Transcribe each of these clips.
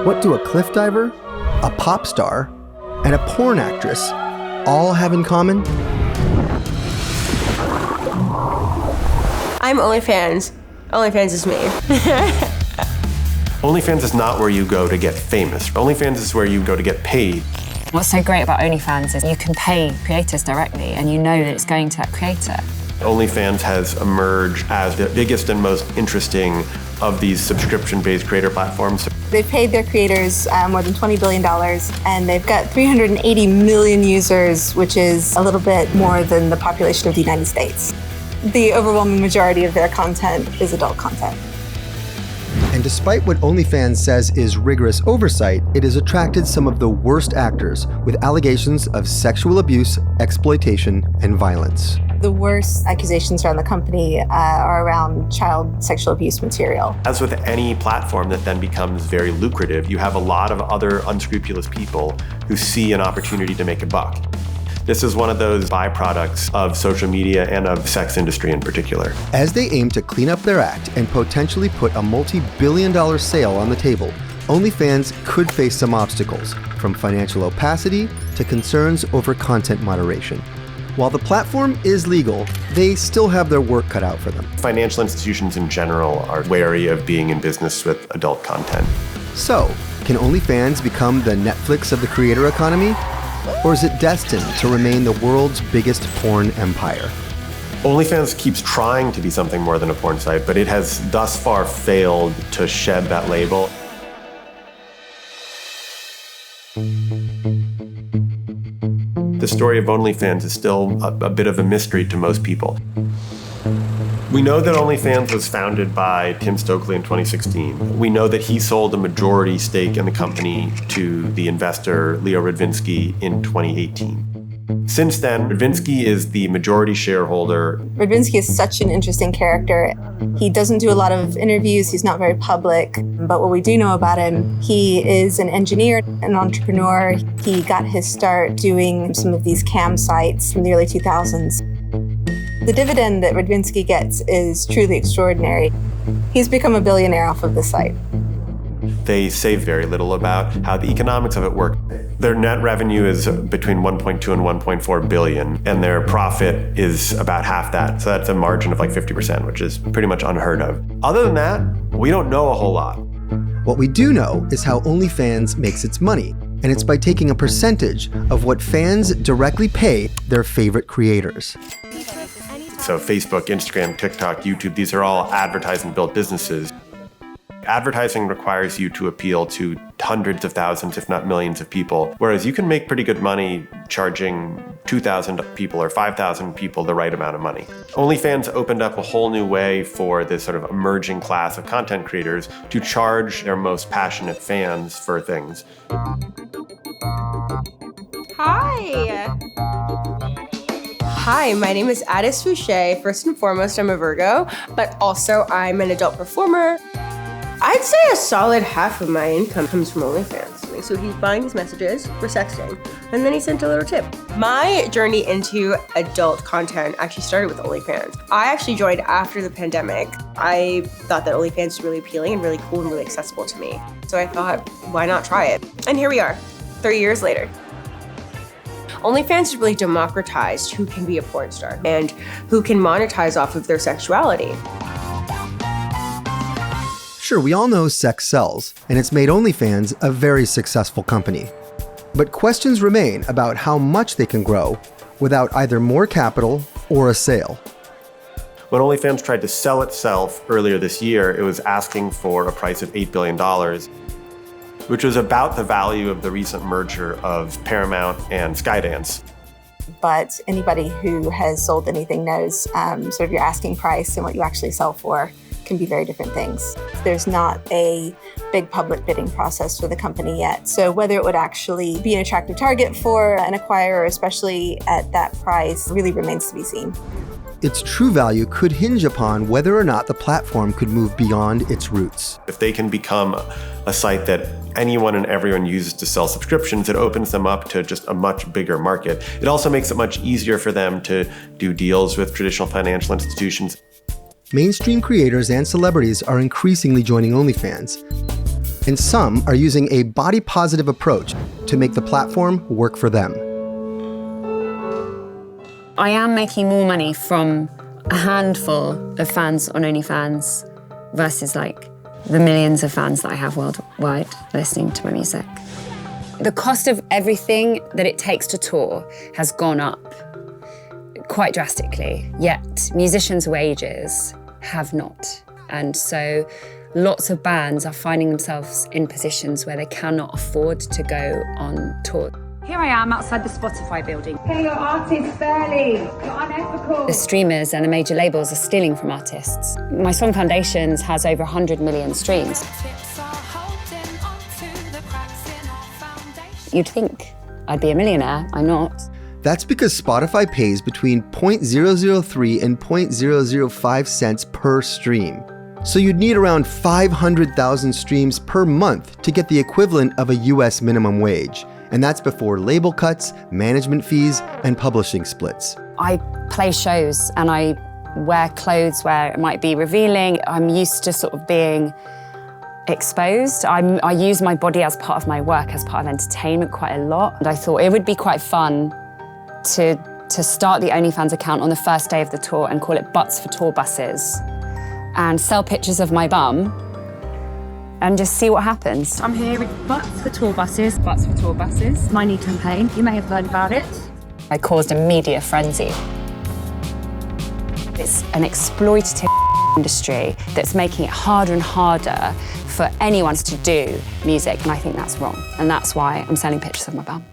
What do a cliff diver, a pop star, and a porn actress all have in common? I'm OnlyFans. OnlyFans is me. OnlyFans is not where you go to get famous. OnlyFans is where you go to get paid. What's so great about OnlyFans is you can pay creators directly and you know that it's going to that creator. OnlyFans has emerged as the biggest and most interesting of these subscription-based creator platforms. They've paid their creators more than $20 billion, and they've got 380 million users, which is a little bit more than the population of the United States. The overwhelming majority of their content is adult content. And despite what OnlyFans says is rigorous oversight, it has attracted some of the worst actors with allegations of sexual abuse, exploitation, and violence. The worst accusations around the company are around child sexual abuse material. As with any platform that then becomes very lucrative, you have a lot of other unscrupulous people who see an opportunity to make a buck. This is one of those byproducts of social media and of sex industry in particular. As they aim to clean up their act and potentially put a multi-billion-dollar sale on the table, OnlyFans could face some obstacles, from financial opacity to concerns over content moderation. While the platform is legal, they still have their work cut out for them. Financial institutions in general are wary of being in business with adult content. So, can OnlyFans become the Netflix of the creator economy? Or is it destined to remain the world's biggest porn empire? OnlyFans keeps trying to be something more than a porn site, but it has thus far failed to shed that label. The story of OnlyFans is still a bit of a mystery to most people. We know that OnlyFans was founded by Tim Stokely in 2016. We know that he sold a majority stake in the company to the investor Leo Radvinsky in 2018. Since then, Radvinsky is the majority shareholder. Radvinsky is such an interesting character. He doesn't do a lot of interviews, he's not very public, but what we do know about him, he is an engineer, an entrepreneur. He got his start doing some of these cam sites in the early 2000s. The dividend that Radvinsky gets is truly extraordinary. He's become a billionaire off of the site. They say very little about how the economics of it work. Their net revenue is between 1.2 and 1.4 billion, and their profit is about half that. So that's a margin of like 50%, which is pretty much unheard of. Other than that, we don't know a whole lot. What we do know is how OnlyFans makes its money, and it's by taking a percentage of what fans directly pay their favorite creators. So Facebook, Instagram, TikTok, YouTube, these are all advertising-built businesses. Advertising requires you to appeal to hundreds of thousands, if not millions of people, whereas you can make pretty good money charging 2,000 people or 5,000 people the right amount of money. OnlyFans opened up a whole new way for this sort of emerging class of content creators to charge their most passionate fans for things. Hi. Hi, my name is Addis Fouché. First and foremost, I'm a Virgo, but also I'm an adult performer. I'd say a solid half of my income comes from OnlyFans. So he's buying these messages for sexting, and then he sent a little tip. My journey into adult content actually started with OnlyFans. I actually joined after the pandemic. I thought that OnlyFans was really appealing and really cool and really accessible to me. So I thought, why not try it? And here we are, 3 years later. OnlyFans has really democratized who can be a porn star and who can monetize off of their sexuality. Sure, we all know sex sells, and it's made OnlyFans a very successful company. But questions remain about how much they can grow without either more capital or a sale. When OnlyFans tried to sell itself earlier this year, it was asking for a price of $8 billion, which was about the value of the recent merger of Paramount and Skydance. But anybody who has sold anything knows sort of your asking price and what you actually sell for can be very different things. There's not a big public bidding process for the company yet. So whether it would actually be an attractive target for an acquirer, especially at that price, really remains to be seen. its true value could hinge upon whether or not the platform could move beyond its roots. If they can become a site that anyone and everyone uses to sell subscriptions, it opens them up to just a much bigger market. It also makes it much easier for them to do deals with traditional financial institutions. Mainstream creators and celebrities are increasingly joining OnlyFans, and some are using a body-positive approach to make the platform work for them. I am making more money from a handful of fans on OnlyFans versus like the millions of fans that I have worldwide listening to my music. The cost of everything that it takes to tour has gone up quite drastically, yet musicians' wages have not. And so lots of bands are finding themselves in positions where they cannot afford to go on tour. Here I am outside the Spotify building. Pay your artists fairly. You're unethical. The streamers and the major labels are stealing from artists. My Song Foundations has over 100 million streams. You'd think I'd be a millionaire, I'm not. That's because Spotify pays between 0.003 and 0.005 cents per stream. So you'd need around 500,000 streams per month to get the equivalent of a US minimum wage. And that's before label cuts, management fees, and publishing splits. I play shows and I wear clothes where it might be revealing. I'm used to sort of being exposed. I use my body as part of my work, as part of entertainment quite a lot. And I thought it would be quite fun to start the OnlyFans account on the first day of the tour and call it Butts for Tour Buses and sell pictures of my bum and just see what happens. I'm here with Butts for Tour Buses. Butts for Tour Buses, my new campaign. You may have heard about it. I caused a media frenzy. It's an exploitative industry that's making it harder and harder for anyone to do music, and I think that's wrong. And that's why I'm selling pictures of my bum.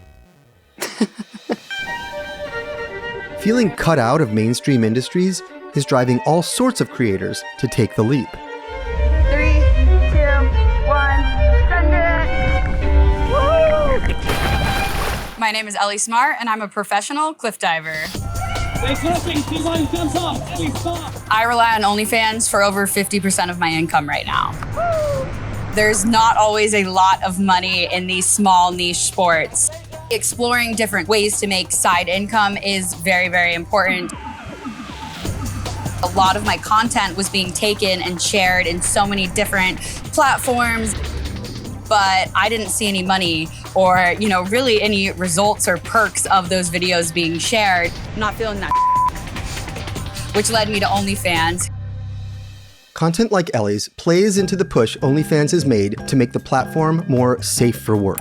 Feeling cut out of mainstream industries is driving all sorts of creators to take the leap. 3, 2, 1, send it! Woo! My name is Ellie Smart, and I'm a professional cliff diver. I rely on OnlyFans for over 50% of my income right now. There's not always a lot of money in these small niche sports. Exploring different ways to make side income is very, very important. A lot of my content was being taken and shared in so many different platforms, but I didn't see any money or, really any results or perks of those videos being shared. I'm not feeling that, which led me to OnlyFans. Content like Ellie's plays into the push OnlyFans has made to make the platform more safe for work.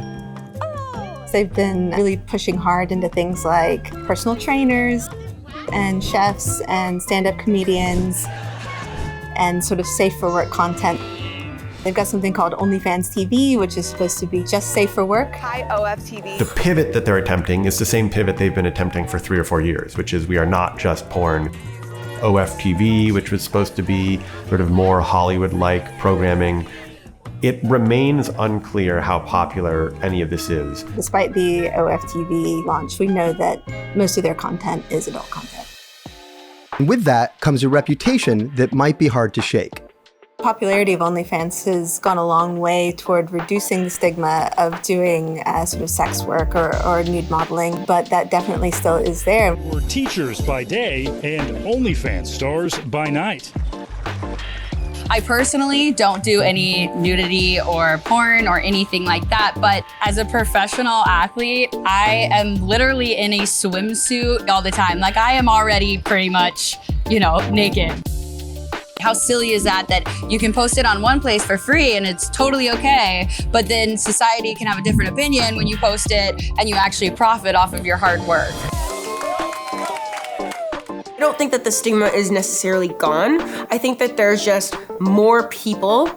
They've been really pushing hard into things like personal trainers and chefs and stand-up comedians and sort of safe for work content. They've got something called OnlyFans TV, which is supposed to be just safe for work. Hi, OFTV. The pivot that they're attempting is the same pivot they've been attempting for 3 or 4 years, which is we are not just porn. OFTV, which was supposed to be sort of more Hollywood-like programming. It remains unclear how popular any of this is. Despite the OFTV launch, we know that most of their content is adult content. And with that comes a reputation that might be hard to shake. Popularity of OnlyFans has gone a long way toward reducing the stigma of doing sort of sex work or nude modeling, but that definitely still is there. We're teachers by day and OnlyFans stars by night. I personally don't do any nudity or porn or anything like that, but as a professional athlete, I am literally in a swimsuit all the time. Like I am already pretty much, naked. How silly is that you can post it on one place for free and it's totally okay, but then society can have a different opinion when you post it and you actually profit off of your hard work. I don't think that the stigma is necessarily gone. I think that there's just more people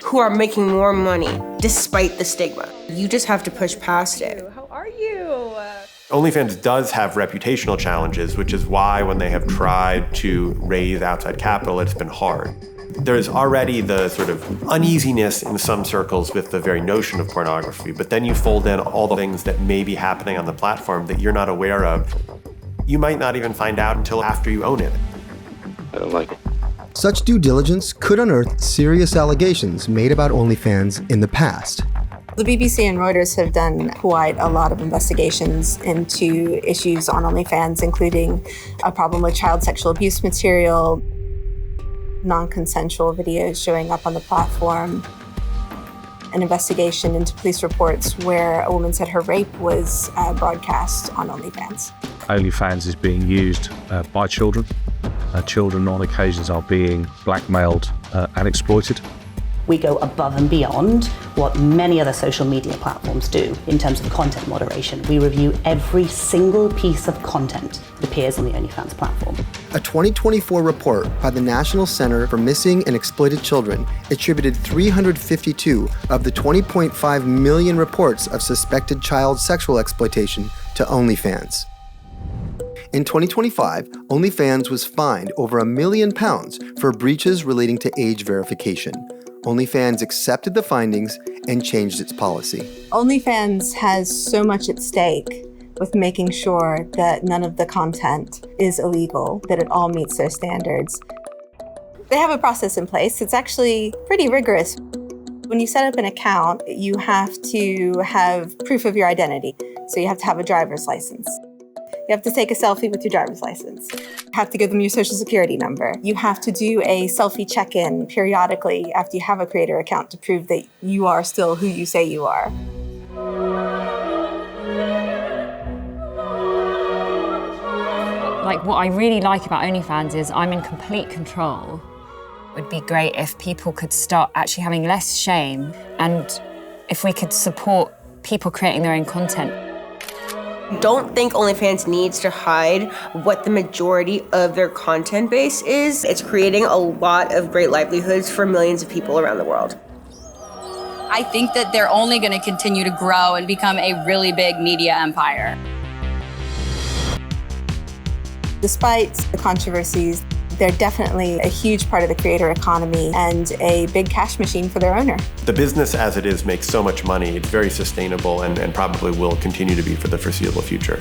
who are making more money despite the stigma. You just have to push past it. How are you? OnlyFans does have reputational challenges, which is why when they have tried to raise outside capital, it's been hard. There's already the sort of uneasiness in some circles with the very notion of pornography, but then you fold in all the things that may be happening on the platform that you're not aware of. You might not even find out until after you own it. I don't like it. Such due diligence could unearth serious allegations made about OnlyFans in the past. The BBC and Reuters have done quite a lot of investigations into issues on OnlyFans, including a problem with child sexual abuse material, non-consensual videos showing up on the platform, an investigation into police reports where a woman said her rape was broadcast on OnlyFans. OnlyFans is being used by children. Children on occasions are being blackmailed and exploited. We go above and beyond what many other social media platforms do in terms of content moderation. We review every single piece of content that appears on the OnlyFans platform. A 2024 report by the National Center for Missing and Exploited Children attributed 352 of the 20.5 million reports of suspected child sexual exploitation to OnlyFans. In 2025, OnlyFans was fined over £1 million for breaches relating to age verification. OnlyFans accepted the findings and changed its policy. OnlyFans has so much at stake with making sure that none of the content is illegal, that it all meets their standards. They have a process in place. It's actually pretty rigorous. When you set up an account, you have to have proof of your identity. So you have to have a driver's license. You have to take a selfie with your driver's license. You have to give them your social security number. You have to do a selfie check-in periodically after you have a creator account to prove that you are still who you say you are. Like, what I really like about OnlyFans is I'm in complete control. It would be great if people could start actually having less shame, and if we could support people creating their own content. Don't think OnlyFans needs to hide what the majority of their content base is. It's creating a lot of great livelihoods for millions of people around the world. I think that they're only going to continue to grow and become a really big media empire. Despite the controversies, they're definitely a huge part of the creator economy and a big cash machine for their owner. The business as it is makes so much money. It's very sustainable and probably will continue to be for the foreseeable future.